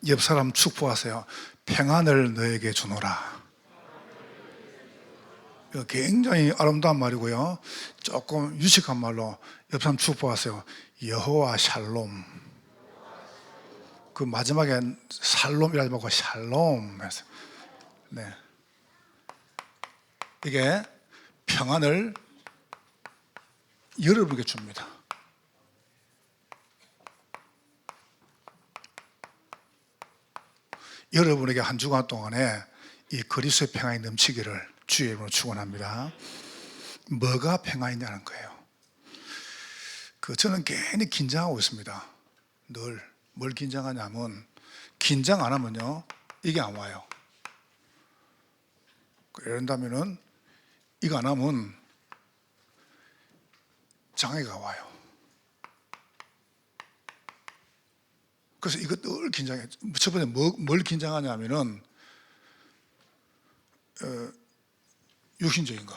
옆 사람 축복하세요. 평안을 너에게 주노라. 이거 굉장히 아름다운 말이고요. 조금 유식한 말로 옆 사람 축복하세요. 여호와 샬롬. 그 마지막에 살롬이라지 말고 샬롬 해서. 네. 이게 평안을 여러분에게 줍니다. 여러분에게 한 주간 동안에 이 그리스도의 평안이 넘치기를 주의 이름으로 축원합니다. 뭐가 평안이냐는 거예요. 저는 괜히 긴장하고 있습니다. 늘 뭘 긴장하냐면, 긴장 안 하면요 이게 안 와요. 그런다면은 이거 안 하면 장애가 와요. 그래서 이거 늘 긴장해. 첫 번째 뭘 긴장하냐면은 육신적인 거.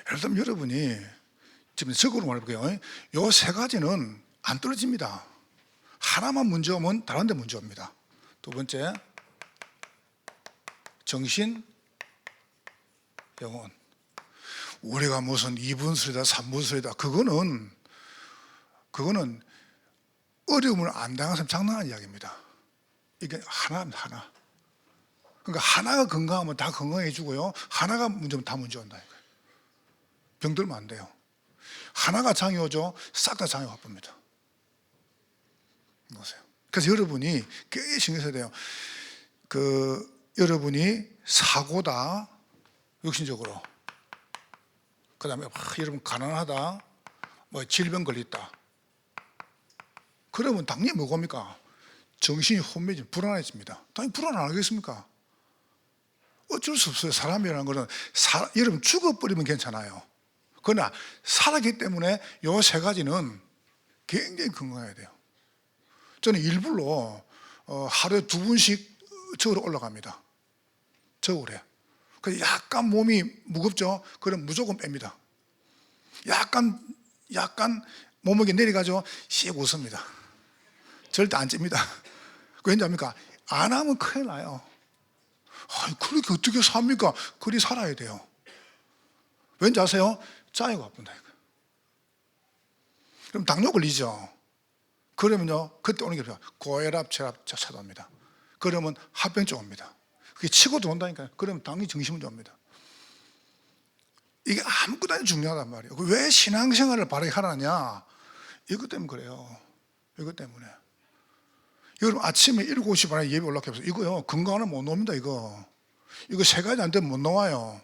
예를 들면 여러분이 지금 적으로 말해볼게요. 요 세 가지는 안 떨어집니다. 하나만 문제 오면 다른 데 문제 옵니다. 두 번째, 정신, 영혼. 우리가 무슨 2분술이다 3분술이다 그거는 어려움을 안 당한 사람 장난하는 이야기입니다. 이게 하나입니다. 하나. 그러니까 하나가 건강하면 다 건강해지고요, 하나가 문제면 다 문제 온다. 병들면 안 돼요. 하나가 장애 오죠, 싹 다 장애 와봅니다. 보세요. 그래서 여러분이 꽤 신경 써야 돼요. 여러분이 사고다, 육신적으로. 그 다음에 여러분 가난하다, 뭐 질병 걸렸다. 그러면 당연히 뭐겁니까? 정신이 혼미해지면 불안해집니다. 당연히 불안 안 하겠습니까? 어쩔 수 없어요. 사람이라는 것은 여러분 죽어버리면 괜찮아요. 그러나 살았기 때문에 이 세 가지는 굉장히 건강해야 돼요. 저는 일부러 하루에 2분씩 저울에 올라갑니다. 저울에. 그래서 약간 몸이 무겁죠? 그럼 무조건 뺍니다. 약간 몸무게 내려가죠? 씩 웃습니다. 절대 안 찝니다. 왜냐합니까? 안 하면 큰일 나요. 그렇게 어떻게 삽니까? 그리 살아야 돼요. 왠지 아세요? 짜이가 아픈다. 그럼 당뇨 걸리죠? 그러면요, 그때 오는 게 고혈압, 혈압 찾아옵니다. 그러면 합병증 옵니다. 그게 치고 들어온다니까요. 그러면 당연히 정신문제 옵니다. 이게 아무것도 아니고 중요하단 말이에요. 왜 신앙생활을 바르게 하라냐? 이것 때문에 그래요. 이것 때문에. 여러분 아침에 7시 반에 예배 올라가서 이거요, 건강하면 못 나옵니다. 이거 세 가지 안 되면 못 나와요.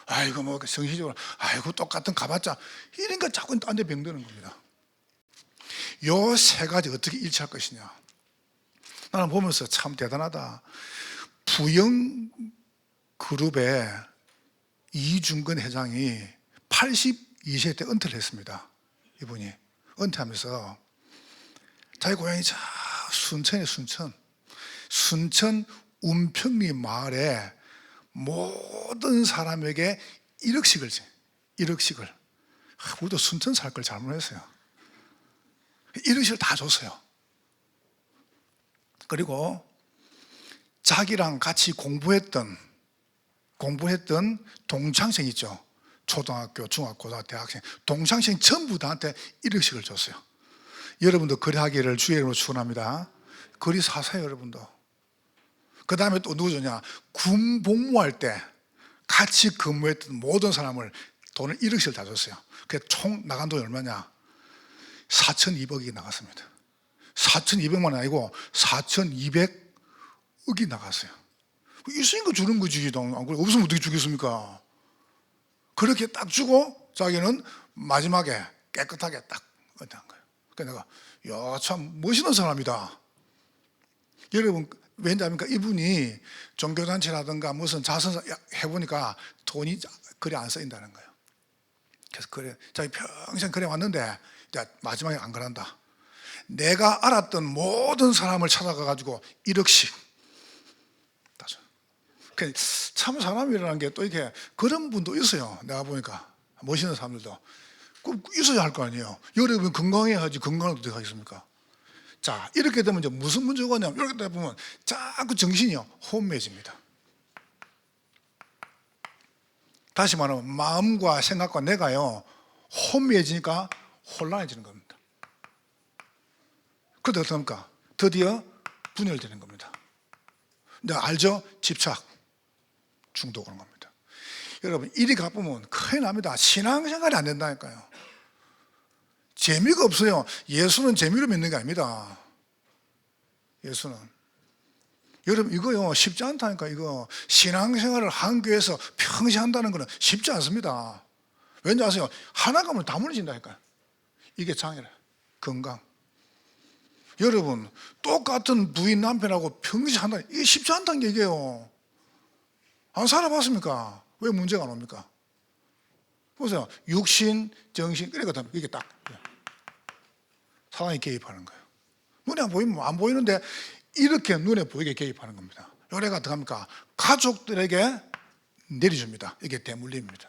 아이고 뭐 정신적으로 아이고 똑같은 가봤자 이러니까 자꾸 딴 데 병드는 겁니다. 요 세 가지 어떻게 일치할 것이냐. 나는 보면서 참 대단하다. 부영 그룹의 이중근 회장이 82세 때 은퇴를 했습니다. 이분이 은퇴하면서 자기 고향이 순천에 순천 운평리 마을에 모든 사람에게 1억씩을 우리도 순천 살 걸 잘못했어요. 1억씩을 다 줬어요. 그리고 자기랑 같이 공부했던 동창생 있죠. 초등학교, 중학교, 고등학교, 대학생 동창생 전부 다한테 1억씩을 줬어요. 여러분도 그리 하기를 주의 이름으로 축원합니다. 그리 사세요. 여러분도. 그 다음에 또 누구 줬냐? 군 복무할 때 같이 근무했던 모든 사람을 돈을 1억씩을 다 줬어요. 그래서 총 나간 돈이 얼마냐? 4,200억이 나갔습니다. 4,200만 원 아니고 4,200억이 나갔어요. 있으니까 주는 거지. 없으면 어떻게 주겠습니까? 그렇게 딱 주고 자기는 마지막에 깨끗하게 딱 은퇴한 거예요. 그러니까 내가 야, 참 멋있는 사람이다. 여러분 왜냐합니까? 이분이 종교단체라든가 무슨 자선 해보니까 돈이 그래 안 쓰인다는 거예요. 그래서 그래 자기 평생 그래 왔는데 이제 마지막에 안 그런다. 내가 알았던 모든 사람을 찾아가가지고 1억씩 다 줘. 참 사람이라는 게 또 이렇게 그런 분도 있어요. 내가 보니까 멋있는 사람들도 꼭 있어야 할 거 아니에요. 여러분 건강해야지. 건강을 어떻게 하겠습니까? 자, 이렇게 되면 이제 무슨 문제가 오냐면, 이렇게 되다 보면 자꾸 정신이 혼미해집니다. 다시 말하면 마음과 생각과 내가요 혼미해지니까 혼란해지는 겁니다. 그러다 어떡합니까? 드디어 분열되는 겁니다. 이제 알죠? 집착, 중독 오는 겁니다. 여러분, 이리 가보면 큰일 납니다. 신앙생활이 안 된다니까요. 재미가 없어요. 예수는 재미로 믿는 게 아닙니다. 예수는. 여러분, 이거요 쉽지 않다니까. 이거 신앙생활을 한 교회에서 평생 한다는 거는 쉽지 않습니다. 왠지 아세요? 하나 가면 다 무너진다니까요. 이게 장애라. 건강. 여러분, 똑같은 부인 남편하고 평생 한다. 이게 쉽지 않다는 게 이게요. 안 살아봤습니까? 왜 문제가 안 옵니까? 보세요. 육신, 정신, 그러니까 이게 딱 사랑이 개입하는 거예요. 눈에 안 보이면 안 보이는데 이렇게 눈에 보이게 개입하는 겁니다. 요래가 어떡합니까? 가족들에게 내려줍니다. 이게 대물림입니다.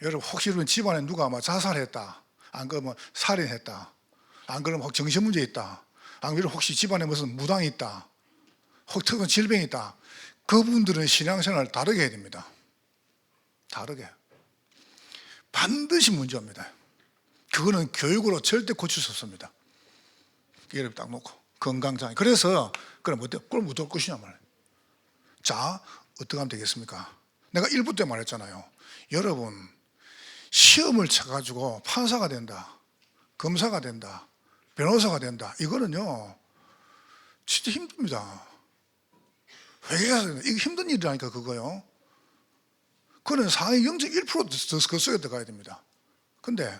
여러분, 혹시 여러분 집안에 누가 아마 자살했다, 안 그러면 살인했다, 안 그러면 혹 정신문제 있다, 안 그러면 혹시 집안에 무슨 무당이 있다, 혹 특은 질병이 있다, 그분들은 신앙생활을 다르게 해야 됩니다. 다르게. 반드시 문제입니다. 그거는 교육으로 절대 고칠 수 없습니다. 예를 딱 놓고 건강장애. 그래서 그럼 어때? 그걸 못 할 것이냐 말이에요. 자, 어떻게 하면 되겠습니까? 내가 1부 때 말했잖아요. 여러분, 시험을 쳐가지고 판사가 된다, 검사가 된다, 변호사가 된다. 이거는요 진짜 힘듭니다. 회계가 된다. 이게 힘든 일이라니까. 그거요. 그거는 상위 0.1% 더 써야 들어가야 됩니다. 근데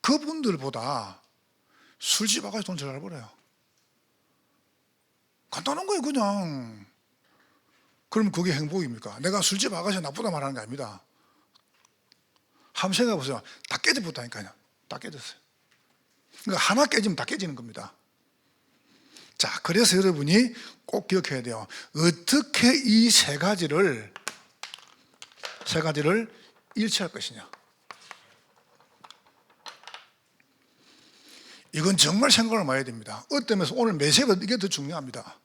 그분들보다 술집 아가씨 돈 잘 벌어요. 간단한 거예요 그냥. 그러면 그게 행복입니까? 내가 술집 아가씨 나쁘다 말하는 게 아닙니다. 한번 생각해 보세요. 다 깨져버렸다니까요. 다 깨졌어요. 그러니까 하나 깨지면 다 깨지는 겁니다. 자, 그래서 여러분이 꼭 기억해야 돼요. 어떻게 이 세 가지를 일치할 것이냐. 이건 정말 생각을 많이 해야 됩니다. 어떤 면에서 오늘 메시지가 이게 더 중요합니다.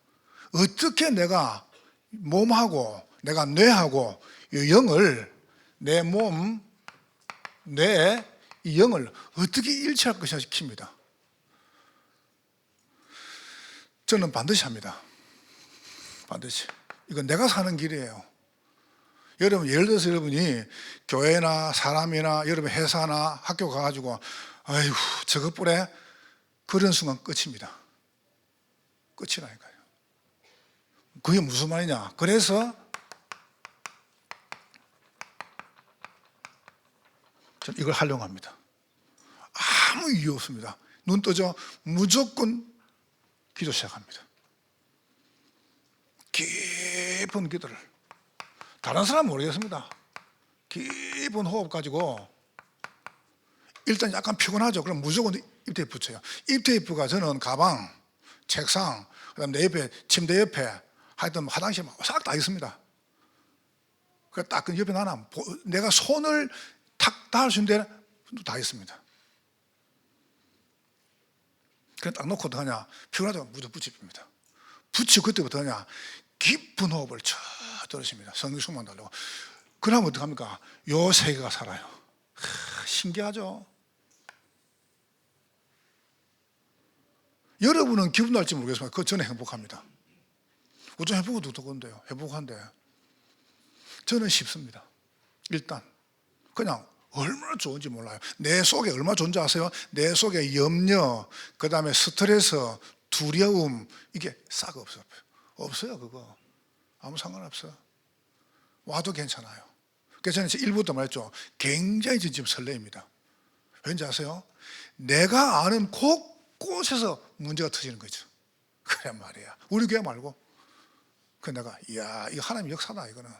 어떻게 내가 몸하고 내가 뇌하고 이 영을, 내 몸, 뇌, 이 영을 어떻게 일치할 것이냐 시킵니다. 저는 반드시 합니다. 반드시. 이건 내가 사는 길이에요. 여러분, 예를 들어서 여러분이 교회나 사람이나 여러분 회사나 학교 가가지고 아이고 저것 뿌래, 그런 순간 끝입니다. 끝이라니까요. 그게 무슨 말이냐. 그래서 저는 이걸 활용합니다. 아무 이유 없습니다. 눈 뜨죠? 무조건 기도 시작합니다. 깊은 기도를. 다른 사람은 모르겠습니다. 깊은 호흡 가지고 일단 약간 피곤하죠. 그럼 무조건 입테이프 붙여요. 입테이프가 저는 가방, 책상, 그다음 내 옆에 침대 옆에 하여튼 화장실 싹 다 있습니다. 그 딱 그 옆에 하나 내가 손을 탁 닿을 수 있는 데는 다 있습니다. 그래 딱 놓고 어떡하냐. 피곤하다고 무조건 붙입니다. 붙이고 그때부터 하냐. 깊은 호흡을 쭉 들으십니다. 성경수만 달라고. 그러면 어떡합니까? 요 세계가 살아요. 신기하죠? 여러분은 기분 날지 모르겠지만 저는 행복합니다. 어쩜 행복은 어떤데요? 행복한데 저는 쉽습니다. 일단 그냥 얼마나 좋은지 몰라요. 내 속에 얼마나 좋은지 아세요? 내 속에 염려, 그 다음에 스트레스, 두려움, 이게 싹 없어요. 없어요. 그거 아무 상관없어요. 와도 괜찮아요. 그래서 저는 1부터 말했죠. 굉장히 지금 설레입니다. 왠지 아세요? 내가 아는 곳곳에서 문제가 터지는 거죠. 그래 말이야. 우리 교회 말고. 그 내가 이야, 이거 하나님 역사다. 이거는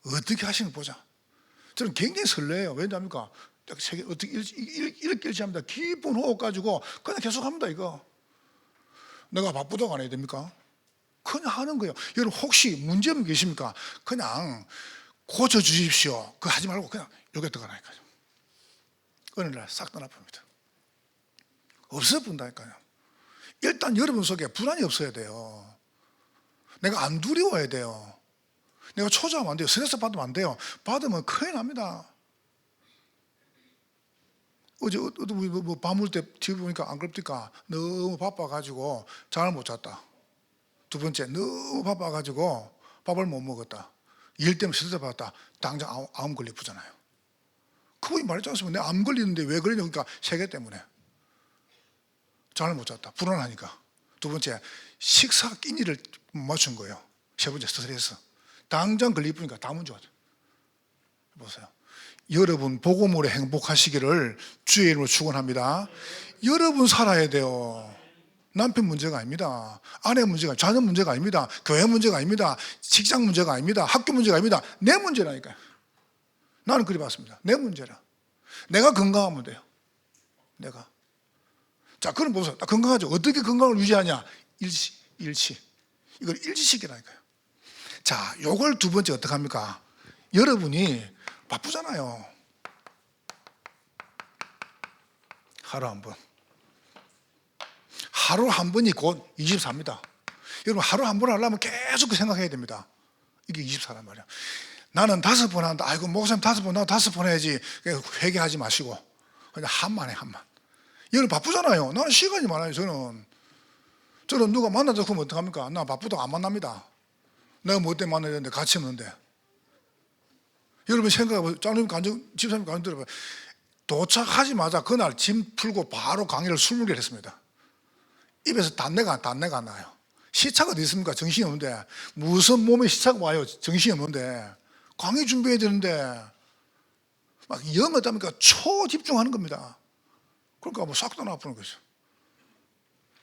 어떻게 하시는 보자. 저는 굉장히 설레요. 왜냐합니까? 세계 어떻게 이렇게 일치합니다. 깊은 호흡 가지고 그냥 계속합니다. 이거 내가 바쁘다고 안 해야 됩니까? 그냥 하는 거예요. 여러분 혹시 문제는 계십니까? 그냥 고쳐주십시오. 그거 하지 말고 그냥 여기 들어가라니까요. 어느 날 싹 떠나봅니다. 없어 본다니까요. 일단 여러분 속에 불안이 없어야 돼요. 내가 안 두려워야 돼요. 내가 초조하면 안 돼요. 스트레스 받으면 안 돼요. 받으면 큰일 납니다. 어제 밤올 때 TV 보니까 안 그럽니까? 너무 바빠가지고 잠을 못 잤다. 두 번째, 너무 바빠가지고 밥을 못 먹었다. 일 때문에 스트레스 받았다. 당장 암 걸리잖아요. 그분이 말했지 않습니까? 내가 암 걸리는데 왜 그러냐? 그러니까 세계 때문에 잠을 못 잤다. 불안하니까. 두 번째, 식사 끼니를 못 맞춘 거예요. 세 번째, 스트레스. 당장 걸리니까 다 문제가 돼요. 보세요. 여러분 복음으로 행복하시기를 주의 이름으로 축원합니다. 여러분 살아야 돼요. 남편 문제가 아닙니다. 아내 문제가, 자녀 문제가 아닙니다. 교회 문제가 아닙니다. 직장 문제가 아닙니다. 학교 문제가 아닙니다. 내 문제라니까요. 나는 그리 봤습니다. 내 문제라. 내가 건강하면 돼요. 내가. 자, 그럼 보세요. 건강하죠. 어떻게 건강을 유지하냐? 일치. 이걸 일치시키라니까요. 자, 요걸 두 번째 어떻게 합니까? 여러분이 바쁘잖아요. 하루 한 번. 하루 한 번이 곧 24입니다. 여러분 하루 한 번 하려면 계속 그 생각해야 됩니다. 이게 24란 말이야. 나는 5번 한다. 아이고 목사님 5번, 나 5번 해야지. 회개하지 마시고 그냥 한만 해, 한만. 여러분 바쁘잖아요. 나는 시간이 많아요. 저는 누가 만나자 그러면 어떡합니까? 나 바쁘다고 안 만납니다. 내가 뭐 때문에 만나야 되는데 같이 없는데. 여러분 생각해보세요. 장로님 간증, 집사님 간증 들어봐요. 도착하자마자 그날 짐 풀고 바로 강의를 20개를 했습니다. 입에서 단내가 안 나요. 시차가 어디 있습니까? 정신이 없는데. 무슨 몸에 시차가 와요? 정신이 없는데. 강의 준비해야 되는데 막 영 어답니까? 초집중하는 겁니다. 그러니까 뭐 싹 떠나버리는 거죠.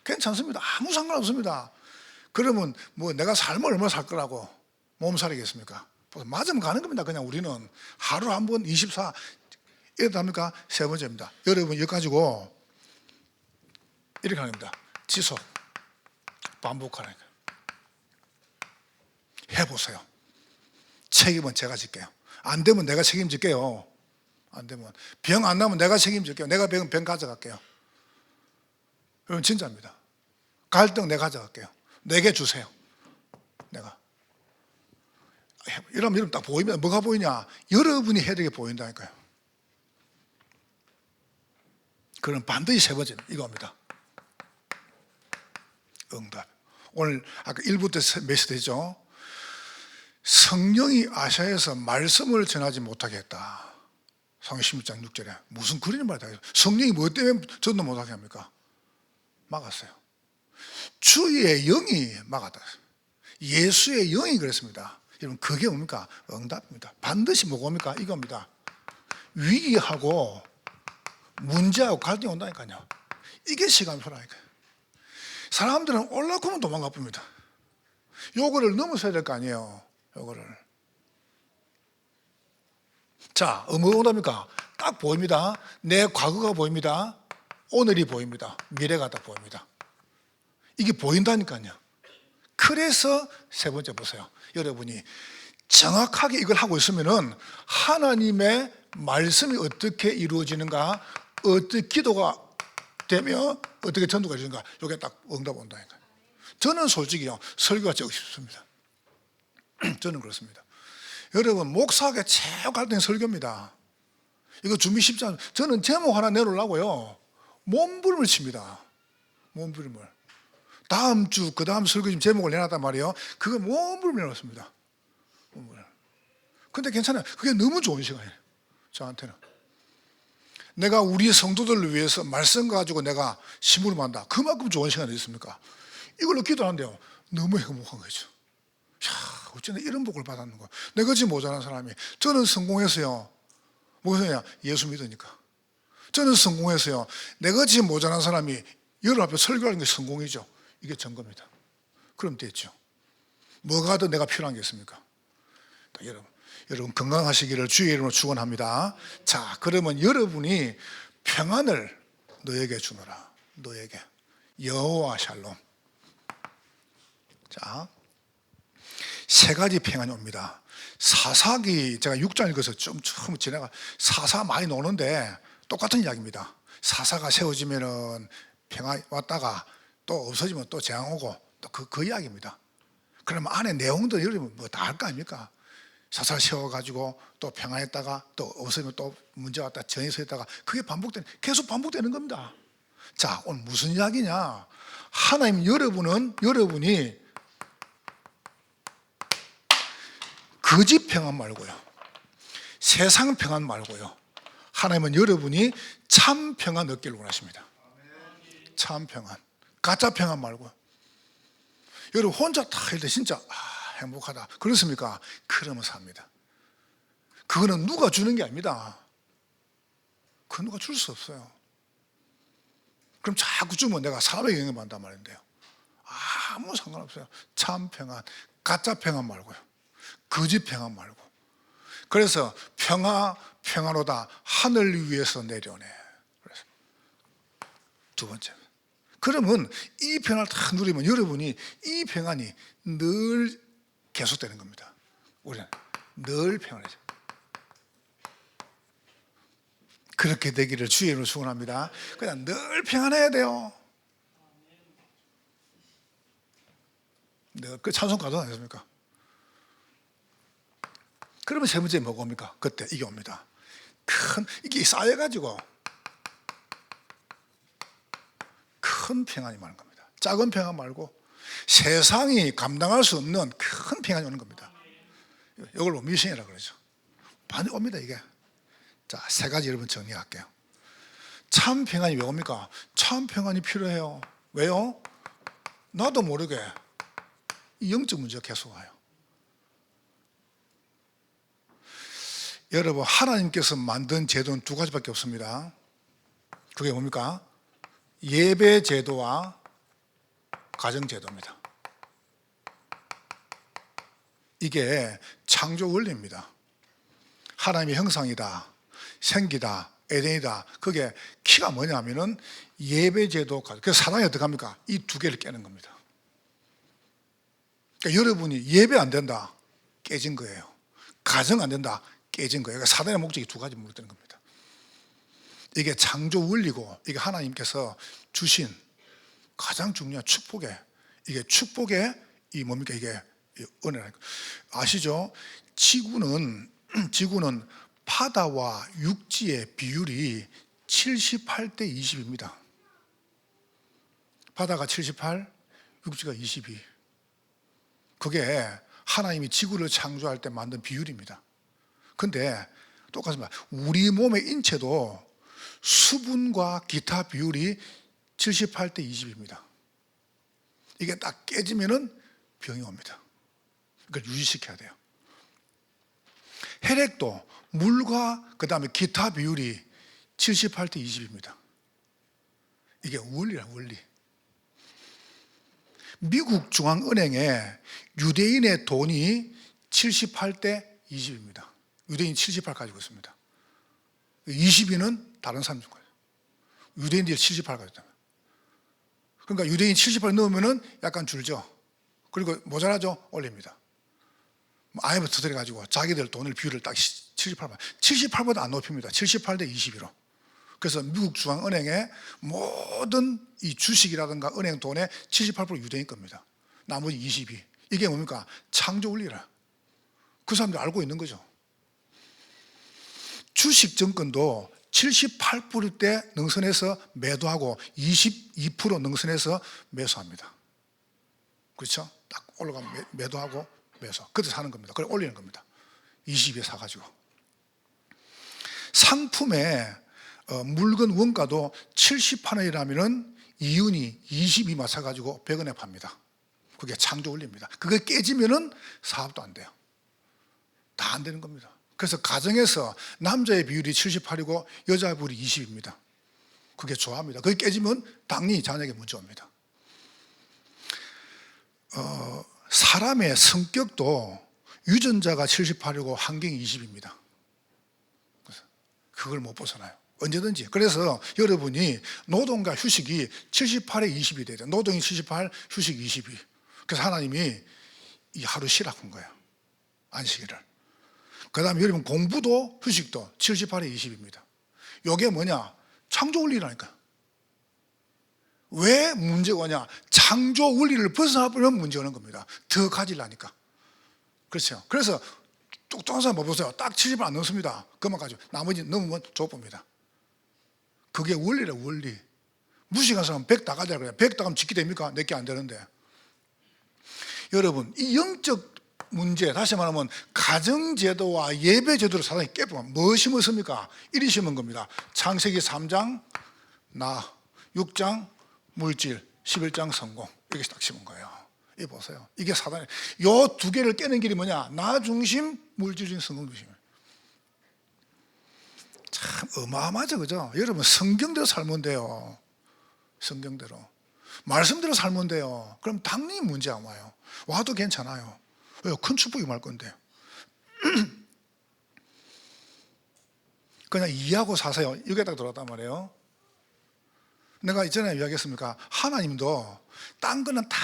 괜찮습니다. 아무 상관없습니다. 그러면 뭐 내가 삶을 얼마나 살 거라고 몸살이겠습니까? 맞으면 가는 겁니다. 그냥 우리는 하루 한 번 24 이렇게 합니까? 세 번째입니다. 여러분 이거 가지고 이렇게 하는 겁니다. 지속 반복하라니까. 해보세요. 책임은 제가 질게요. 안 되면 내가 책임질게요. 안 되면 병 안 나면 내가 책임질게요. 내가 병 가져갈게요. 여러분 진짜입니다. 갈등 내가 가져갈게요. 내게 주세요. 내가. 이러면 여러분 딱 보입니다. 뭐가 보이냐? 여러분이 해야 되게 보인다니까요. 그럼 반드시 세 번째 이겁니다. 응답. 오늘 아까 1부 때 메시지 했죠. 성령이 아시아에서 말씀을 전하지 못하게 했다. 성경 16장 6절에 무슨 그런 말이다. 성령이 뭐 때문에 전도 못하게 합니까? 막았어요. 주의 영이 막았다. 예수의 영이 그랬습니다. 여러분 그게 뭡니까? 응답입니다. 반드시 뭐입니까? 이겁니다. 위기하고 문제하고 갈등이 온다니까요. 이게 시간표라니까요. 사람들은 올라오면 도망가 봅니다. 요거를 넘어서야 될 거 아니에요. 요거를. 자, 뭐가 온답니까? 딱 보입니다. 내 과거가 보입니다. 오늘이 보입니다. 미래가 딱 보입니다. 이게 보인다니까요. 그래서 세 번째 보세요. 여러분이 정확하게 이걸 하고 있으면은 하나님의 말씀이 어떻게 이루어지는가, 어떻게 기도가 되며 어떻게 전도가 되는가, 이게 딱 응답 온다니까요. 저는 솔직히요 설교가 적고 싶습니다. 저는 그렇습니다. 여러분 목사에게 최고 갈등이 설교입니다. 이거 준비 쉽지 않아요. 저는 제목 하나 내놓으려고요 몸부림을 칩니다. 몸부림을. 다음 주 그 다음 설교 제목을 내놨단 말이에요. 그거 몸부림을 내놓습니다. 몸부림. 근데 괜찮아요. 그게 너무 좋은 시간이에요. 저한테는. 내가 우리 성도들을 위해서 말씀 가지고 내가 심부름한다. 그만큼 좋은 시간이 있습니까? 이걸로 기도하는데요 너무 행복한 거죠. 야, 어쩌나 이런 복을 받았는 거야. 내가 지금 모자란 사람이. 저는 성공했어요. 뭐냐? 예수 믿으니까. 저는 성공했어요. 내가 지금 모자란 사람이 여러분 앞에 설교하는 게 성공이죠. 이게 증거입니다. 그럼 됐죠. 뭐가 더 내가 필요한 게 있습니까? 여러분 건강하시기를 주의 이름으로 축원합니다. 자, 그러면 여러분이 평안을 너에게 주노라. 너에게. 여호와 샬롬. 자, 세 가지 평안이 옵니다. 사사기 제가 6장 읽어서 좀 처음 지나가 사사 많이 노는데 똑같은 이야기입니다. 사사가 세워지면은 평화 왔다가 또 없어지면 또 재앙 오고 또 그 이야기입니다. 그러면 안에 내용도 여러분 뭐 다 할 거 아닙니까? 사사를 세워가지고 또 평화했다가 또 없어지면 또 문제 왔다 전에서 했다가 그게 계속 반복되는 겁니다. 자, 오늘 무슨 이야기냐? 하나님 여러분이 거짓 평안 말고요, 세상 평안 말고요, 하나님은 여러분이 참 평안 얻기를 원하십니다. 참 평안, 가짜 평안 말고요. 여러분 혼자 다 할 때 진짜 행복하다 그렇습니까? 그러면 삽니다. 그거는 누가 주는 게 아닙니다. 그건 누가 줄 수 없어요. 그럼 자꾸 주면 내가 사람에게 영향받는단 말인데요, 아무 상관없어요. 참 평안, 가짜 평안 말고요, 거짓 평안 말고. 그래서 평화로다 하늘 위에서 내려오네. 그래서 두 번째, 그러면 이 평안을 다 누리면 여러분이 이 평안이 늘 계속되는 겁니다. 우리는 늘 평안해져. 그렇게 되기를 주의 이름으로 축원합니다. 그냥 늘 평안해야 돼요. 늘. 그 찬송 가도 아니겠습니까? 그러면 세 번째 뭐가 옵니까? 그때 이게 옵니다. 이게 쌓여가지고 큰 평안이 많은 겁니다. 작은 평안 말고 세상이 감당할 수 없는 큰 평안이 오는 겁니다. 이걸 미션이라고 그러죠. 많이 옵니다 이게. 자, 세 가지 여러분 정리할게요. 참 평안이 왜 옵니까? 참 평안이 필요해요. 왜요? 나도 모르게 이 영적 문제가 계속 와요. 여러분, 하나님께서 만든 제도는 두 가지밖에 없습니다. 그게 뭡니까? 예배 제도와 가정 제도입니다. 이게 창조 원리입니다. 하나님의 형상이다, 생기다, 에덴이다. 그게 키가 뭐냐면은 예배 제도. 그래서 사단이 어떻게 합니까? 이 두 개를 깨는 겁니다. 그러니까 여러분이 예배 안 된다, 깨진 거예요. 가정 안 된다, 깨진 거예요. 그러니까 사단의 목적이 두 가지 무너뜨리는 겁니다. 이게 창조 원리고, 이게 하나님께서 주신 가장 중요한 이게 축복의 이 뭡니까? 이게 은혜라니까. 아시죠? 지구는 바다와 육지의 비율이 78대 20입니다. 바다가 78, 육지가 22. 그게 하나님이 지구를 창조할 때 만든 비율입니다. 근데 똑같습니다. 우리 몸의 인체도 수분과 기타 비율이 78대 20입니다. 이게 딱 깨지면은 병이 옵니다. 그걸 유지시켜야 돼요. 혈액도 물과 그 다음에 기타 비율이 78대 20입니다. 이게 원리라, 원리. 미국 중앙은행에 유대인의 돈이 78대 20입니다. 유대인 78 가지고 있습니다. 22는 다른 사람 준 거예요. 유대인들이 78 가지고 있다. 그러니까 유대인 78 넣으면은 약간 줄죠. 그리고 모자라죠? 올립니다. IMF 터뜨려가지고 자기들 돈을 비율을 딱 78보다 안 높입니다. 78대 21로. 그래서 미국 중앙은행의 모든 이 주식이라든가 은행 돈의 78% 유대인 겁니다. 나머지 22. 이게 뭡니까? 창조 원리라. 그 사람들 알고 있는 거죠. 주식 정권도 78%대 능선에서 매도하고 22% 능선에서 매수합니다. 그렇죠? 딱 올라가면 매도하고 매수. 그때 사는 겁니다. 그걸 올리는 겁니다. 22에 사가지고. 상품의 물건 원가도 70원이라면 이윤이 22만 사가지고 100원에 팝니다. 그게 창조 원리입니다. 그게 깨지면은 사업도 안 돼요. 다 안 되는 겁니다. 그래서 가정에서 남자의 비율이 78이고 여자의 비율이 20입니다. 그게 좋아합니다. 그게 깨지면 당연히 자녀에게 문제 옵니다. 사람의 성격도 유전자가 78이고 환경이 20입니다. 그걸 못 벗어나요. 언제든지. 그래서 여러분이 노동과 휴식이 78에 20이 돼야 돼요. 노동이 78, 휴식 22. 그래서 하나님이 이 하루 쉬라고 한 거예요. 안식일을. 그 다음에 여러분 공부도 휴식도 78에 20입니다. 이게 뭐냐? 창조 원리라니까. 왜 문제가 오냐? 창조 원리를 벗어나버리면 문제가 오는 겁니다. 더 가지려니까. 그렇죠. 그래서 똑똑한 사람 봐보세요. 딱 70을 안 넣습니다. 그만 가지고 나머지 넘으면 좁습니다. 그게 원리라, 원리. 무식한 사람은 100 다 가져야 그래요. 100 다 가면 짓게 됩니까? 내게 안 되는데. 여러분, 이 영적 문제, 다시 말하면 가정제도와 예배제도를 사단이 깨보면 뭐 심었습니까? 이리 심은 겁니다. 창세기 3장 나, 6장 물질, 11장 성공. 이렇게 딱 심은 거예요. 이 보세요. 이게 사단이. 요 두 개를 깨는 길이 뭐냐? 나 중심, 물질 중심, 성공 중심. 참 어마어마하죠, 그죠? 여러분, 성경대로 살면 돼요. 성경대로. 말씀대로 살면 돼요. 그럼 당연히 문제 안 와요. 와도 괜찮아요. 왜요? 큰 축복이 말 건데. 그냥 이해하고 사세요. 여기에 딱 들어왔단 말이에요. 내가 이전에 이야기했습니까? 하나님도 딴 거는 다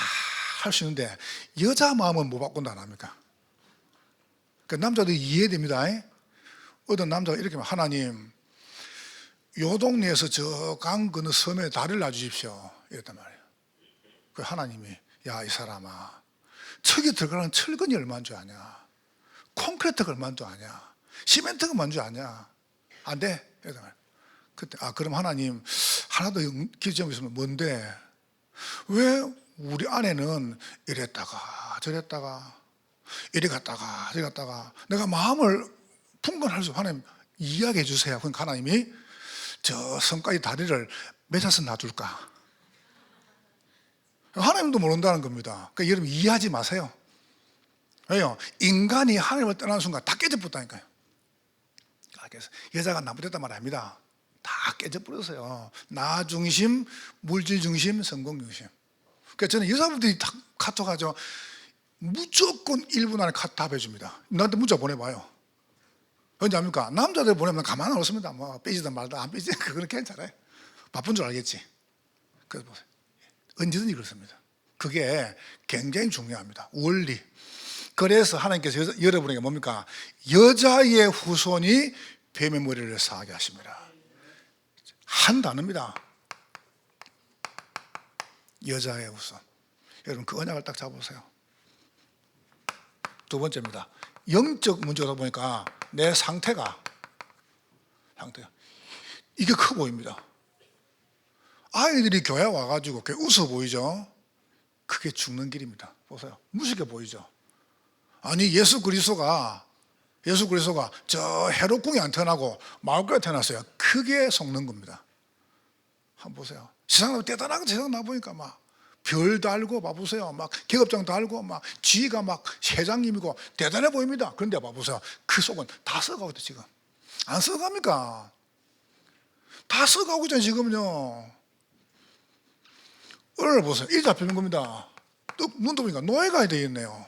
할 수 있는데 여자 마음은 못 바꾼다 안 합니까? 그 남자도 이해됩니다. 어떤 남자가 이렇게 하면 하나님, 요 동네에서 저 강 건너 섬에 다리를 놔주십시오. 이랬단 말이에요. 그 하나님이, 야, 이 사람아, 저기 들어가는 철근이 얼마인 줄 아냐? 콘크리트가 얼마인 줄 아냐? 시멘트가 얼마인 줄 아냐? 안 돼. 이랬단 말이에요. 그때, 그럼 하나님, 하나 더 기점이 있으면 뭔데? 왜 우리 아내는 이랬다가 저랬다가 이리 갔다가 저리 갔다가 내가 마음을 풍건할 수 하나님 이야기해 주세요. 그러니까 하나님이 저 섬까지 다리를 맺어서 놔둘까? 하나님도 모른다는 겁니다. 그러니까 여러분 이해하지 마세요. 왜요? 인간이 하나님을 떠나는 순간 다 깨져버렸다니까요. 그래서 여자가 나쁘다는 말 아닙니다. 다 깨져버렸어요. 나 중심, 물질 중심, 성공 중심. 그러니까 저는 여자분들이 다 카톡 하죠. 무조건 1분 안에 답해 줍니다. 나한테 문자 보내봐요. 언제 합니까? 남자들 보내면 가만 안 있습니다. 뭐 삐지든 말든 안 삐지든 그거는 괜찮아요. 바쁜 줄 알겠지. 그래서 보세요. 언제든지 그렇습니다. 그게 굉장히 중요합니다. 원리. 그래서 하나님께서 여러분에게 뭡니까? 여자의 후손이 뱀의 머리를 상하게 하십니다. 한 단어입니다. 여자의 후손. 여러분 그 언약을 딱 잡으세요. 두 번째입니다. 영적 문제다 보니까 내 상태가 이게 커 보입니다. 아이들이 교회 와가지고 웃어 보이죠? 그게 죽는 길입니다. 보세요. 무식해 보이죠? 아니 예수 그리스도가 저 헤롯궁에 안 태어나고 마을교회에 태어났어요. 크게 속는 겁니다. 한번 보세요. 세상 대단하게 세상 나보니까 막 별 달고 봐보세요. 막 계급장 달고 막 지가 막 회장님이고 대단해 보입니다. 그런데 봐보세요. 그 속은 다 썩어가고 있다 지금. 안 썩어갑니까? 다 썩어가고 있잖아요 지금요. 오늘 보세요. 이 잡히는 겁니다. 또 눈 떠보니까 노예가 되어 있네요.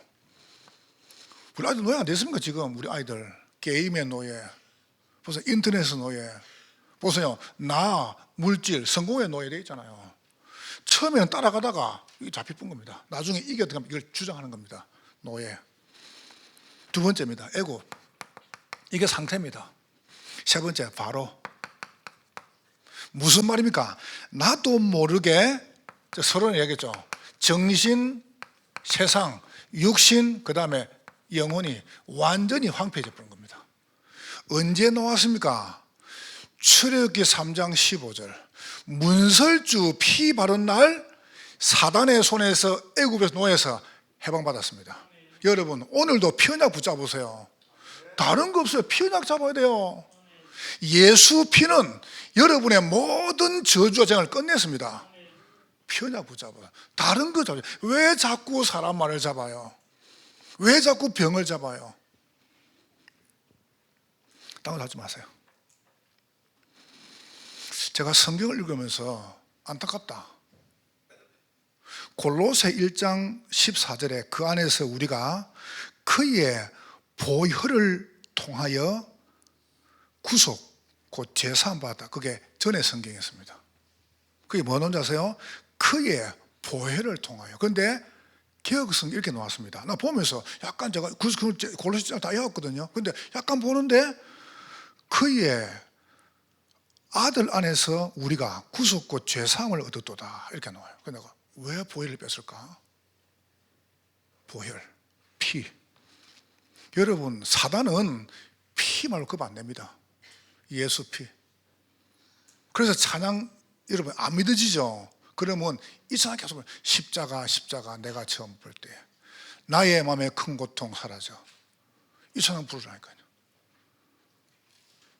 우리 아이들 노예 안 됐습니까 지금? 우리 아이들 게임의 노예, 보세요. 인터넷의 노예, 보세요. 나 물질 성공의 노예 되어 있잖아요. 처음에는 따라가다가 이게 잡힐 뿐 겁니다. 나중에 이게 어떻게 하면 이걸 주장하는 겁니다. 노예. 두 번째입니다. 애고. 이게 상태입니다. 세 번째 바로. 무슨 말입니까? 나도 모르게 서론에 얘기했죠. 정신, 세상, 육신, 그 다음에 영혼이 완전히 황폐해져 버린 겁니다. 언제 나왔습니까? 출애굽기 3장 15절. 문설주 피 바른 날 사단의 손에서 애굽에서 노예에서 해방받았습니다. 여러분 오늘도 피언약 붙잡으세요. 다른 거 없어요. 피언약 잡아야 돼요. 예수 피는 여러분의 모든 저주와 재앙을 끝냈습니다. 피언약 붙잡아요. 다른 거 잡아요. 왜 자꾸 사람 말을 잡아요? 왜 자꾸 병을 잡아요? 딴 거 하지 마세요. 제가 성경을 읽으면서 안타깝다. 골로새 1장 14절에 그 안에서 우리가 그의 보혈을 통하여 구속, 곧 제사함 받았다. 그게 전의 성경이었습니다. 그게 뭐 나온지 아세요? 그의 보혈을 통하여. 그런데 개혁성 이렇게 나왔습니다. 나 보면서 약간 제가 골로새 다 외웠거든요. 근데 약간 보는데 그의 아들 안에서 우리가 구속과 죄사함을 얻었도다 이렇게 나와요. 그래서 내가 왜 보혈을 뺐을까? 보혈, 피. 여러분, 사단은 피 말로 겁 안 냅니다. 예수 피. 그래서 찬양 여러분 안 믿어지죠? 그러면 이 찬양 계속 십자가 십자가 내가 처음 볼 때 나의 마음의 큰 고통 사라져. 이 찬양 부르라니까요.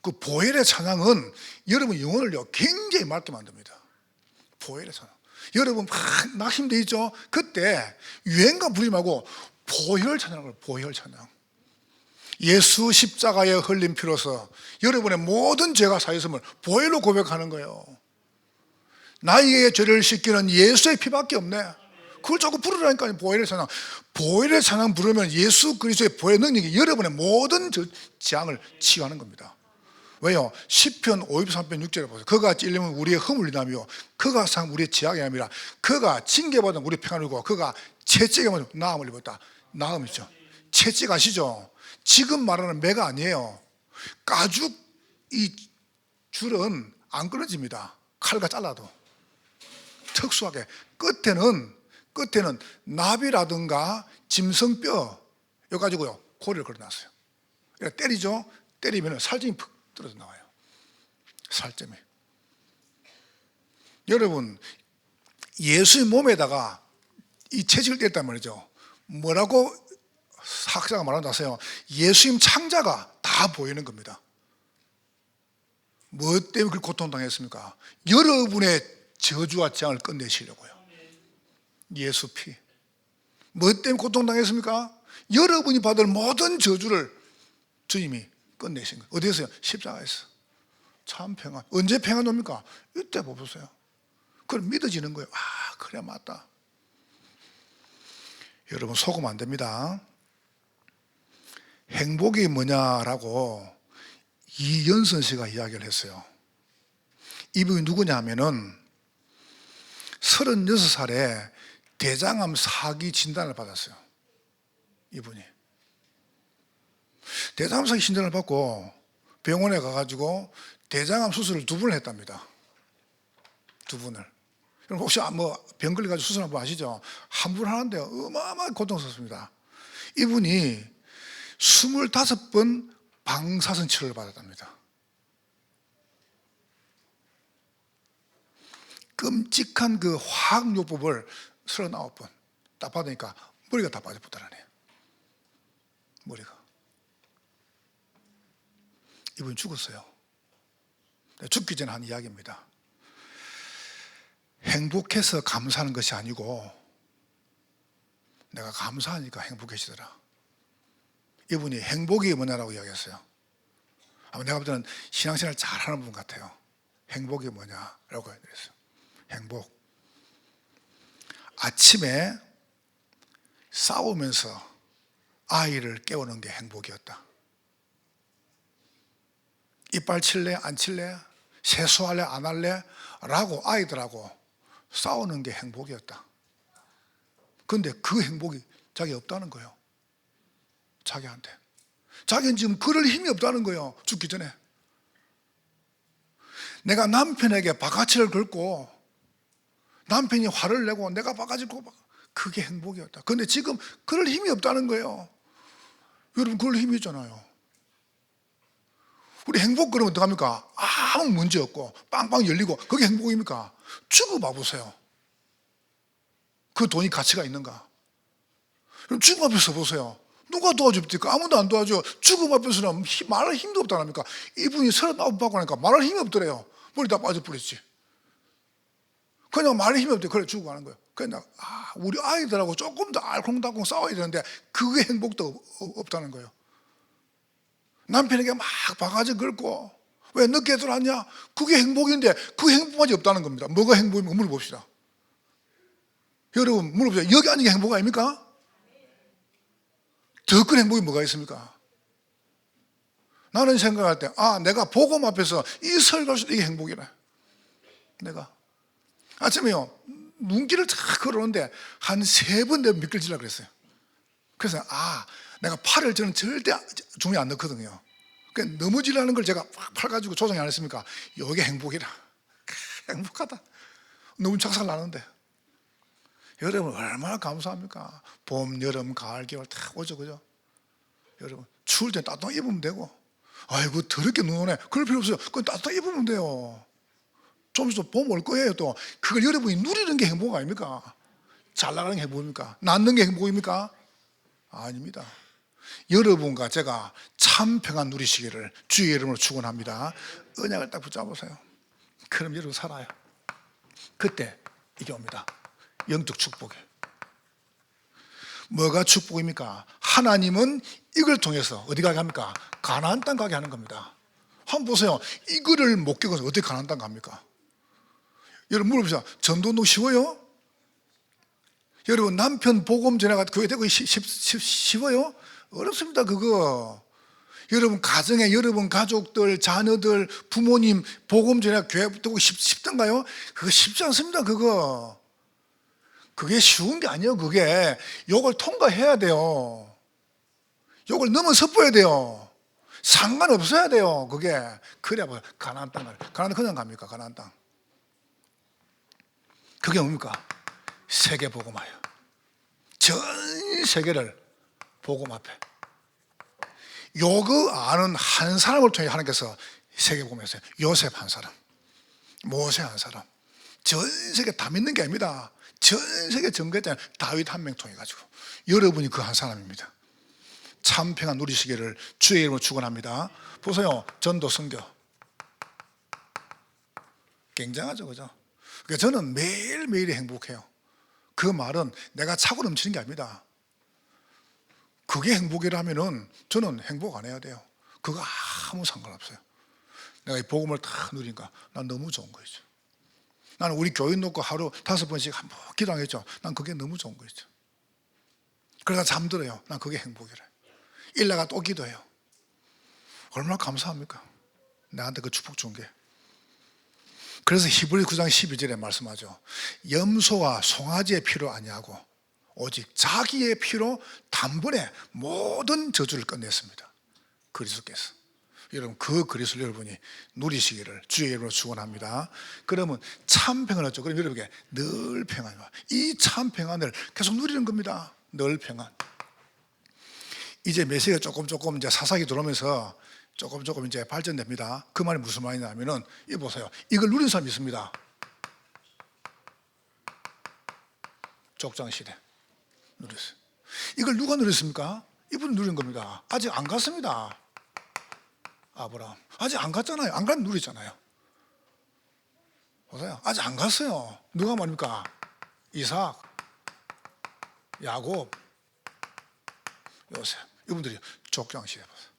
그 보혈의 찬양은 여러분 영혼을요 굉장히 맑게 만듭니다. 보혈의 찬양. 여러분 막 힘돼 있죠? 그때 유행가 부르지 말고 보혈 찬양을 보혈 찬양. 예수 십자가에 흘린 피로서 여러분의 모든 죄가 사했음을 보혈로 고백하는 거예요. 나의 죄를 씻기는 예수의 피밖에 없네. 그걸 자꾸 부르라니까요. 보혈의 찬양. 보혈의 찬양 부르면 예수 그리스도의 보혈 능력이 여러분의 모든 재앙을 치유하는 겁니다. 왜요? 시편 53편 6절에 보세요. 그가 찔리면 우리의 허물이라며 그가 상 우리의 죄악이 아니라 그가 징계받은 우리의 평안이고 그가 채찍에 맞은 나음을 입었다. 나음이죠. 채찍 아시죠? 지금 말하는 매가 아니에요. 가죽 이 줄은 안 끊어집니다. 칼과 잘라도 특수하게 끝에는 나비라든가 짐승뼈 여 가지고요 고리를 걸어놨어요. 때리죠. 때리면 살점이 푹 떨어져 나와요. 살점이. 여러분 예수의 몸에다가 이 채찍을 뗐단 말이죠. 뭐라고 학자가 말한다 하세요? 예수님 창자가 다 보이는 겁니다. 뭐 때문에 그렇게 고통당했습니까? 여러분의 저주와 재앙을 끝내시려고요. 예수 피. 뭐 때문에 고통당했습니까? 여러분이 받을 모든 저주를 주님이 끝내신 거예요. 어디에서요? 십자가에서. 참 평안. 언제 평안 옵니까? 이때 보세요. 그걸 믿어지는 거예요. 아, 그래 맞다. 여러분 속으면 안 됩니다. 행복이 뭐냐라고 이연선 씨가 이야기를 했어요. 이분이 누구냐 하면은 36살에 대장암 4기 진단을 받았어요. 이분이 대장암 4기 진단을 받고 병원에 가가지고 대장암 수술을 2번을 했답니다. 2번을. 그럼 혹시 뭐 병 걸려가지고 수술한 분 아시죠? 한 번 하는데 어마어마하게 고통스럽습니다. 이분이 25번 방사선 치료를 받았답니다. 끔찍한 그 화학요법을 39번 딱 받으니까 머리가 다 빠져버리더라네요. 머리가. 이분이 죽었어요. 죽기 전에 한 이야기입니다. 행복해서 감사하는 것이 아니고 내가 감사하니까 행복해지더라. 이분이 행복이 뭐냐라고 이야기했어요. 아마 내가 볼 때는 신앙생활 잘하는 분 같아요. 행복이 뭐냐라고 얘기했어요. 행복. 아침에 싸우면서 아이를 깨우는 게 행복이었다. 이빨 칠래? 안 칠래? 세수할래? 안 할래? 라고 아이들하고 싸우는 게 행복이었다. 그런데 그 행복이 자기 없다는 거예요. 자기한테. 자기는 지금 그럴 힘이 없다는 거예요. 죽기 전에. 내가 남편에게 바가지를 긁고 남편이 화를 내고 내가 바가지를 긁고 그게 행복이었다. 그런데 지금 그럴 힘이 없다는 거예요. 여러분 그럴 힘이 있잖아요. 우리 행복 그러면 어떡합니까? 아무 문제 없고 빵빵 열리고 그게 행복입니까? 죽어 봐보세요. 그 돈이 가치가 있는가? 그럼 죽음 앞에서 보세요. 누가 도와줍니까? 아무도 안 도와줘. 죽음 앞에서는 말할 힘도 없다니까. 이분이 39번 받고 나니까 말할 힘이 없더래요. 머리 다 빠져버렸지. 그냥 말할 힘이 없대. 그래 죽어가는 거예요. 그냥 우리 아이들하고 조금 더 알콩달콩 싸워야 되는데 그게 행복도 없다는 거예요. 남편에게 막 바가지 긁고 왜 늦게 들어왔냐? 그게 행복인데 그 행복까지 없다는 겁니다. 뭐가 행복입니까? 물어봅시다. 여러분 물어보세요. 여기 앉는 게 행복 아닙니까? 더 큰 행복이 뭐가 있습니까? 나는 생각할 때 내가 복음 앞에서 이 설교할 수 이게 행복이라. 내가 아침에요 눈길을 쫙 걸어오는데 한 3번 내가 미끌지려고 그랬어요. 그래서 내가 팔을 저는 절대 종이 안 넣거든요. 그러니까 넘어지려는 걸 제가 팍 팔가지고 조정이 안 했습니까? 이게 행복이라. 행복하다. 너무 작살 나는데. 여러분 얼마나 감사합니까? 봄, 여름, 가을, 겨울 다 오죠, 그죠? 여러분 추울 때 따뜻하게 입으면 되고, 아이고 더럽게 눈 오네, 그럴 필요 없어요. 그건 따뜻하게 입으면 돼요. 좀 있어도 봄 올 거예요. 또 그걸 여러분이 누리는 게 행복 아닙니까? 잘 나가는 게 행복입니까? 낳는 게 행복입니까? 아닙니다. 여러분과 제가 참 평안 누리시기를 주의 이름으로 축원합니다. 언약을 딱 붙잡으세요. 그럼 여러분 살아요. 그때 이게 옵니다. 영적 축복이. 뭐가 축복입니까? 하나님은 이걸 통해서 어디 가게 합니까? 가나안 땅 가게 하는 겁니다. 한번 보세요. 이거를 못 겪어서 어떻게 가나안 땅 갑니까? 여러분 물어보세요. 전도운동 쉬워요? 여러분 남편 복음 전해가 교회 되고 쉬워요? 어렵습니다. 그거. 여러분 가정에 여러분 가족들, 자녀들, 부모님 복음 전해가 교회 되고 쉽던가요? 그거 쉽지 않습니다. 그게 쉬운 게 아니에요. 그게 요걸 통과해야 돼요. 요걸 넘어서야 돼요. 상관없어야 돼요. 그게. 그래야 뭐 가나안 땅 가요. 가나안 그냥 갑니까? 가나안 땅. 그게 뭡니까? 세계 복음화요. 전 세계를 복음 앞에. 요거 아는 한 사람을 통해 하나님께서 세계 복음했어요. 요셉 한 사람, 모세 한 사람. 전 세계 다 믿는 게 아닙니다. 전 세계 전개했잖아요. 다윗 한 명 통해 가지고. 여러분이 그 한 사람입니다. 참 평안 누리시기를 주의 이름으로 축원합니다. 보세요. 전도 선교. 굉장하죠, 그죠? 그러니까 저는 매일매일이 행복해요. 그 말은 내가 차고 넘치는 게 아닙니다. 그게 행복이라면은 저는 행복 안 해야 돼요. 그거 아무 상관없어요. 내가 이 복음을 다 누리니까 난 너무 좋은 거죠. 나는 우리 교인 놓고 하루 5번씩 한번 기도하겠죠. 난 그게 너무 좋은 거죠. 그러다 잠들어요. 난 그게 행복이래. 일나가 또 기도해요. 얼마나 감사합니까? 나한테 그 축복 준 게. 그래서 히브리 9장 12절에 말씀하죠. 염소와 송아지의 피로 아니하고 오직 자기의 피로 단번에 모든 저주를 끝냈습니다. 그리스도께서. 여러분 그 그리스도를 여러분이 누리시기를 주의 이름으로 축원합니다. 그러면 참 평안을 얻죠. 그럼 여러분에게 늘 평안이 와. 이 참 평안을 계속 누리는 겁니다. 늘 평안. 이제 메시지가 조금 이제 사사기 들어오면서 조금 이제 발전됩니다. 그 말이 무슨 말이냐면은 이 보세요. 이걸 누린 사람이 있습니다. 족장 시대 누렸어요. 이걸 누가 누렸습니까? 이분이 누린 겁니다. 아직 안 갔습니다. 아브라함 아직 안 갔잖아요. 안 가면 누리잖아요. 보세요. 아직 안 갔어요. 누가 말입니까? 이삭, 야곱, 요셉. 이분들이 족장 시대 보세요.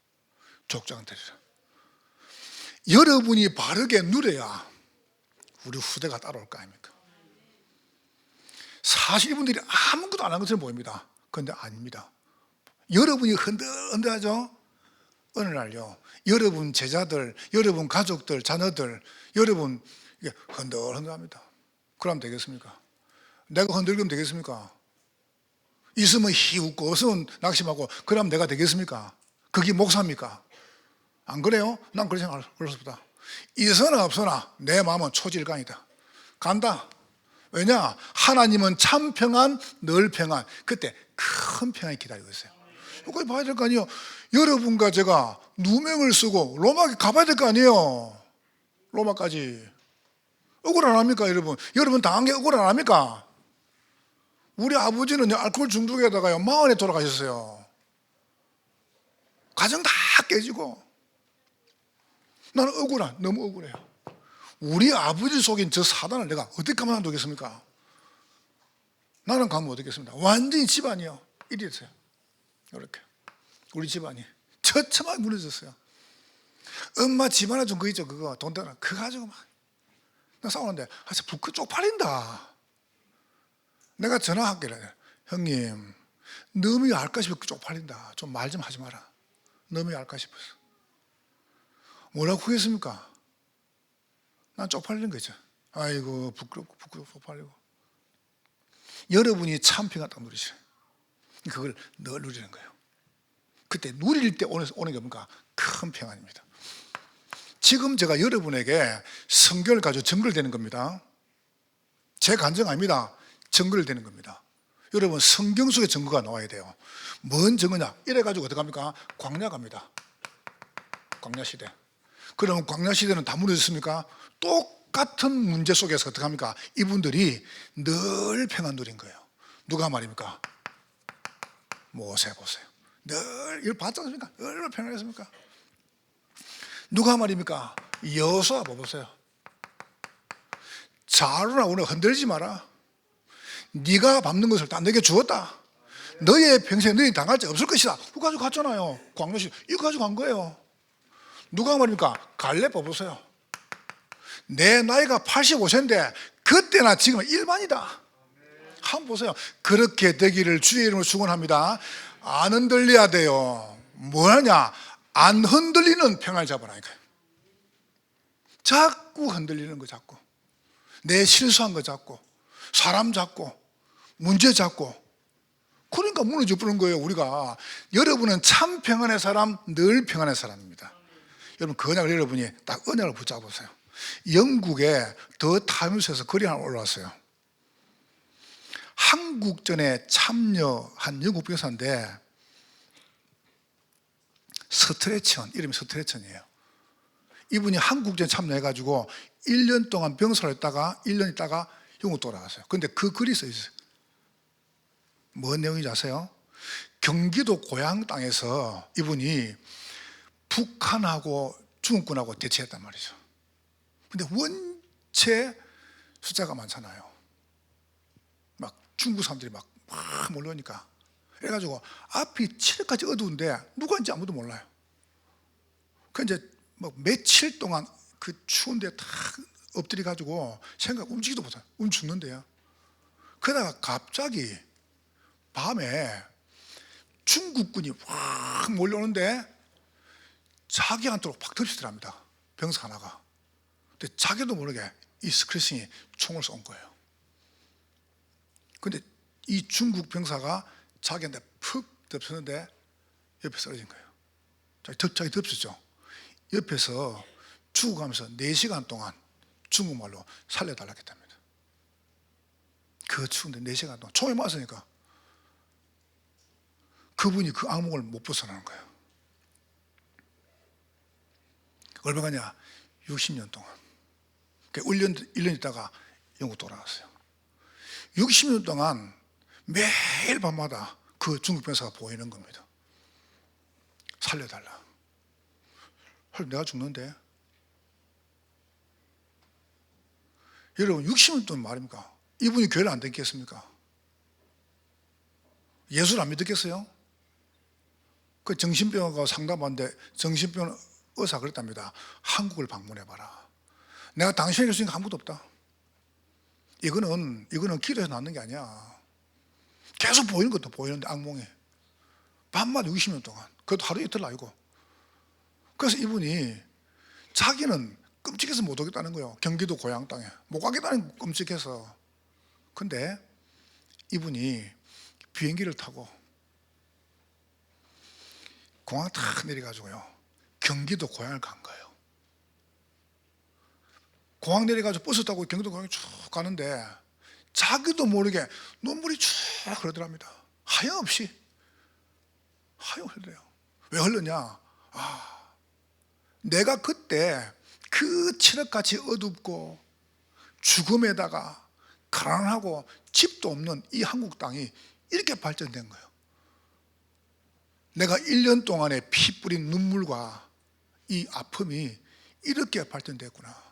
족장들이라. 여러분이 바르게 누려야 우리 후대가 따라올 거 아닙니까? 사실 이분들이 아무것도 안 한 것처럼 보입니다. 그런데 아닙니다. 여러분이 흔들흔들하죠? 어느 날요, 여러분 제자들, 여러분 가족들, 자녀들, 여러분 이게 흔들흔들합니다. 그러면 되겠습니까? 내가 흔들면 되겠습니까? 있으면 희웃고 없으면 낙심하고 그러면 내가 되겠습니까? 그게 목사입니까? 안 그래요? 난 그렇게 생각했습니다. 있으나 없으나 내 마음은 초질간이다. 간다. 왜냐? 하나님은 참 평안, 늘 평안. 그때 큰 평안이 기다리고 있어요. 여기 봐야 될 거 아니에요. 여러분과 제가 누명을 쓰고 로마에 가봐야 될 거 아니에요. 로마까지. 억울 안 합니까, 여러분? 여러분 당한 게 억울 안 합니까? 우리 아버지는 알코올 중독에다가요 40에 돌아가셨어요. 가정 다 깨지고. 나는 너무 억울해요. 우리 아버지 속인 저 사단을 내가 어떻게 가만두겠습니까? 나는 가면 어떻겠습니까? 완전히 집안이요. 이리 됐어요. 이렇게. 우리 집안이 처참하게 무너졌어요. 엄마 집 하나 준 거 있죠? 그거 돈 대나 그거 가지고 막 나 싸우는데 불 쪽팔린다. 내가 전화할게. 형님 너무 알까 싶어 쪽팔린다. 좀 말 좀 하지 마라. 너무 알까 싶어서. 뭐라고 하겠습니까? 난 쪽팔리는 거죠. 아이고 부끄럽고 쪽팔리고. 여러분이 참 평안 딱 누리시래. 그걸 늘 누리는 거예요. 그때 누릴 때 오는 게 뭡니까? 큰 평안입니다. 지금 제가 여러분에게 성경을 가지고 증거를 대는 겁니다. 제 간증 아닙니다. 증거를 대는 겁니다. 여러분, 성경 속에 증거가 나와야 돼요. 뭔 증거냐? 이래가지고 어떻게 합니까? 광야 갑니다. 광야 시대. 그러면 광야 시대는 다 무너졌습니까? 똑같은 문제 속에서 어떻게 합니까? 이분들이 늘 평안 누린 거예요. 누가 말입니까? 모세 보세요. 늘 이걸 봤지 않습니까? 얼마나 평안했습니까? 누가 말입니까? 여호수아 보세요. 자루나 오늘 흔들지 마라. 네가 밟는 것을 다 내게 주었다. 너의 평생에 너희 당할 자 없을 것이다. 이거 가지고 갔잖아요. 광야시 이거 가지고 간 거예요. 누가 말입니까? 갈렙 보세요. 내 나이가 85세인데 그때나 지금은 일반이다. 한번 보세요. 그렇게 되기를 주의 이름으로 축원합니다. 안 흔들려야 돼요. 뭐하냐? 안 흔들리는 평안을 잡으라니까요. 자꾸 흔들리는 거 잡고, 내 실수한 거 잡고, 사람 잡고, 문제 잡고, 그러니까 무너져 버리는 거예요. 우리가. 여러분은 참 평안의 사람, 늘 평안의 사람입니다. 여러분, 그 언약을 여러분이 딱 언약을 붙잡으세요. 영국에 더 타임스에서 글이 하나 올라왔어요. 한국전에 참여한 영국 병사인데 스트레천, 이름이 스트레천이에요. 이분이 한국전에 참여해가지고 1년 동안 병사를 했다가 1년 있다가 영국 돌아갔어요. 그런데 그 글이 써 있어요. 뭔 내용인지 아세요? 경기도 고향 땅에서 이분이 북한하고 중국군하고 대치했단 말이죠. 근데 원체 숫자가 많잖아요. 막 중국 사람들이 막 몰려오니까. 그래가지고 앞이 칠흑까지 어두운데 누구인지 아무도 몰라요. 그 이제 뭐 며칠 동안 그 추운데 탁 엎드려가지고 생각 움직이도 못해요. 죽는데요. 그러다가 갑자기 밤에 중국군이 확 몰려오는데 자기한테로 팍 덮치더랍니다. 병사 하나가. 근데 자기도 모르게 이 스크래싱이 총을 쏜 거예요. 근데 이 중국 병사가 자기한테 푹 덮쳤는데 옆에 쓰러진 거예요. 자기 덮쳤죠. 옆에서 죽어가면서 4시간 동안 중국말로 살려달라고 했답니다. 그 추운데 4시간 동안 총에 맞으니까 그분이 그 악몽을 못 벗어나는 거예요. 얼마 가냐? 60년 동안. 1년 있다가 영국 돌아갔어요. 60년 동안 매일 밤마다 그 중국 병사가 보이는 겁니다. 살려달라. 내가 죽는데. 여러분, 60년 동안 말입니까? 이분이 교회를 안 듣겠습니까? 예수를 안 믿겠어요? 그 정신병원가 상담하는데 정신병원 의사가 그랬답니다. 한국을 방문해봐라. 내가 당신에게 줄 수 있는 게 아무것도 없다. 이거는 기도해서 낫는 게 아니야. 계속 보이는 것도 보이는데 악몽이. 밤마다 60년 동안. 그것도 하루 이틀 아니고. 그래서 이분이 자기는 끔찍해서 못 오겠다는 거예요. 경기도 고향 땅에. 못 가겠다는 거 끔찍해서. 근데 이분이 비행기를 타고 공항 탁 내려가지고요. 경기도 고향을 간 거예요. 공항 내려가지고 버스 타고 경기도 고향에 쭉 가는데 자기도 모르게 눈물이 쭉 흐르더랍니다. 하염없이 흘려요. 왜 흘러냐? 내가 그때 그 칠흑같이 어둡고 죽음에다가 가난하고 집도 없는 이 한국 땅이 이렇게 발전된 거예요. 내가 1년 동안에 피 뿌린 눈물과 이 아픔이 이렇게 발전됐구나.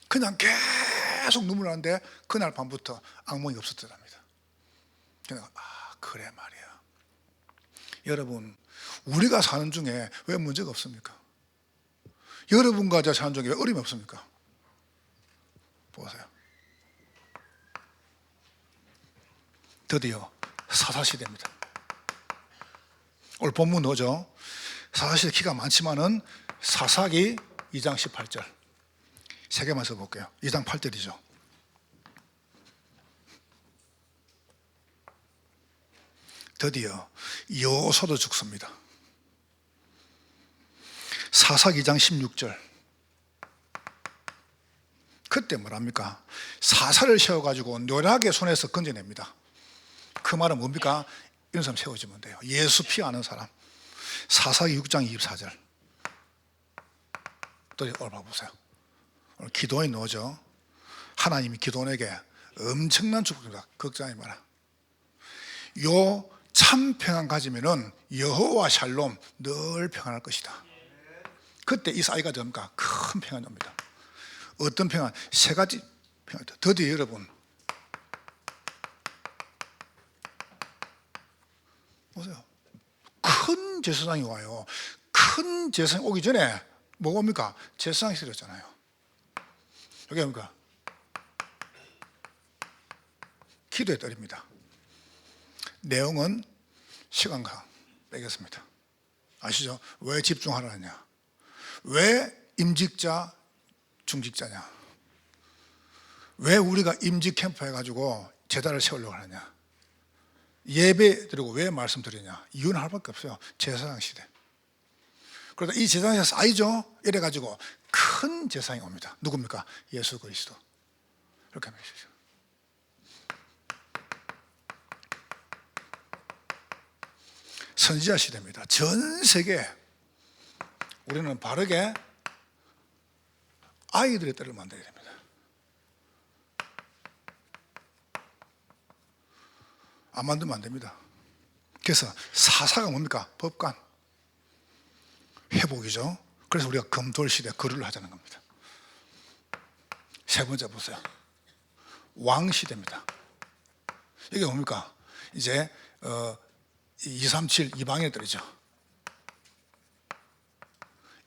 그냥 계속 눈물 나는데 그날 밤부터 악몽이 없었더랍니다. 그냥 그래 말이야. 여러분, 우리가 사는 중에 왜 문제가 없습니까? 여러분과 저 사는 중에 왜 어려움이 없습니까? 보세요. 드디어 사사시대입니다. 오늘 본문 넣어죠. 사사시대 기가 많지만은 사사기 2장 18절 세 개만 써볼게요. 2장 8절이죠. 드디어 여호수아도 죽습니다. 사사 2장 16절. 그때 뭐랍니까? 사사를 세워가지고 노략의 손에서 건져냅니다. 그 말은 뭡니까? 이런 사람 세워지면 돼요. 예수 피 아는 사람. 사사기 6장 24절. 또 올라보세요. 오늘 기도에 넣어줘. 하나님이 기도원에게 엄청난 축복입니다. 걱정하지 마라. 요 참 평안 가지면은 여호와 샬롬 늘 평안할 것이다. 그때 이 사이가 됩니까? 큰 평안이 옵니다. 어떤 평안? 세 가지 평안. 드디어 여러분 보세요. 큰 제사장이 와요. 큰 제사장이 오기 전에 뭐가 옵니까? 제사장이 쓰렸잖아요. 여기 뭡니까? 기도의 떨입니다. 내용은 시간과 빼겠습니다. 아시죠? 왜 집중하라냐? 왜 임직자, 중직자냐? 왜 우리가 임직 캠프 해가지고 제단을 세우려고 하느냐? 예배 드리고 왜 말씀드리냐? 이유는 하나밖에 없어요. 제사장 시대. 그러다 이 제사장이 쌓이죠? 이래가지고 큰 제사장이 옵니다. 누굽니까? 예수 그리스도. 이렇게 하면 되죠. 선지자 시대입니다. 전 세계 우리는 바르게 아이들의 때를 만들어야 됩니다. 안 만들면 안 됩니다. 그래서 사사가 뭡니까? 법관, 회복이죠. 그래서 우리가 금돌 시대 거류를 하자는 겁니다. 세 번째 보세요. 왕 시대입니다. 이게 뭡니까? 이제 237 이방인들이죠.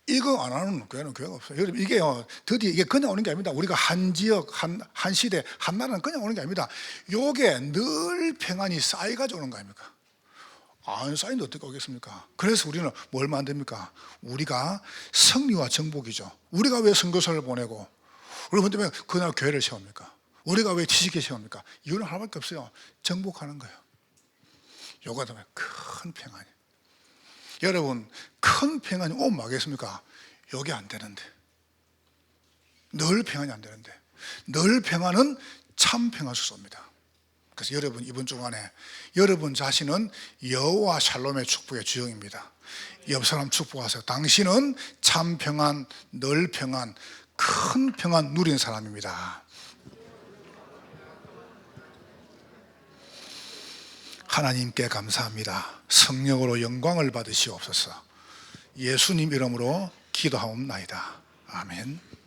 이거 안 하는 교회는 교회가 없어요. 여러분 이게요, 드디어 이게 그냥 오는 게 아닙니다. 우리가 한 지역, 한 시대, 한 나라는 그냥 오는 게 아닙니다. 요게 늘 평안이 쌓여가지고 오는 거 아닙니까? 안 쌓이는데 어떻게 오겠습니까? 그래서 우리는 뭘 만듭니까? 우리가 승리와 정복이죠. 우리가 왜 선교사를 보내고 여러분 때문에 그날 교회를 세웁니까? 우리가 왜 지식회 세웁니까? 이유는 하나밖에 없어요. 정복하는 거예요. 요거 때문에 큰 평안이. 여러분 큰 평안이 오면 뭐겠습니까? 요게 안 되는데, 늘 평안이 안 되는데, 늘 평안은 참 평안 수소입니다. 그래서 여러분 이번 주간에 여러분 자신은 여호와 샬롬의 축복의 주역입니다. 옆 사람 축복하세요. 당신은 참 평안, 늘 평안, 큰 평안 누린 사람입니다. 하나님께 감사합니다. 성령으로 영광을 받으시옵소서. 예수님 이름으로 기도하옵나이다. 아멘.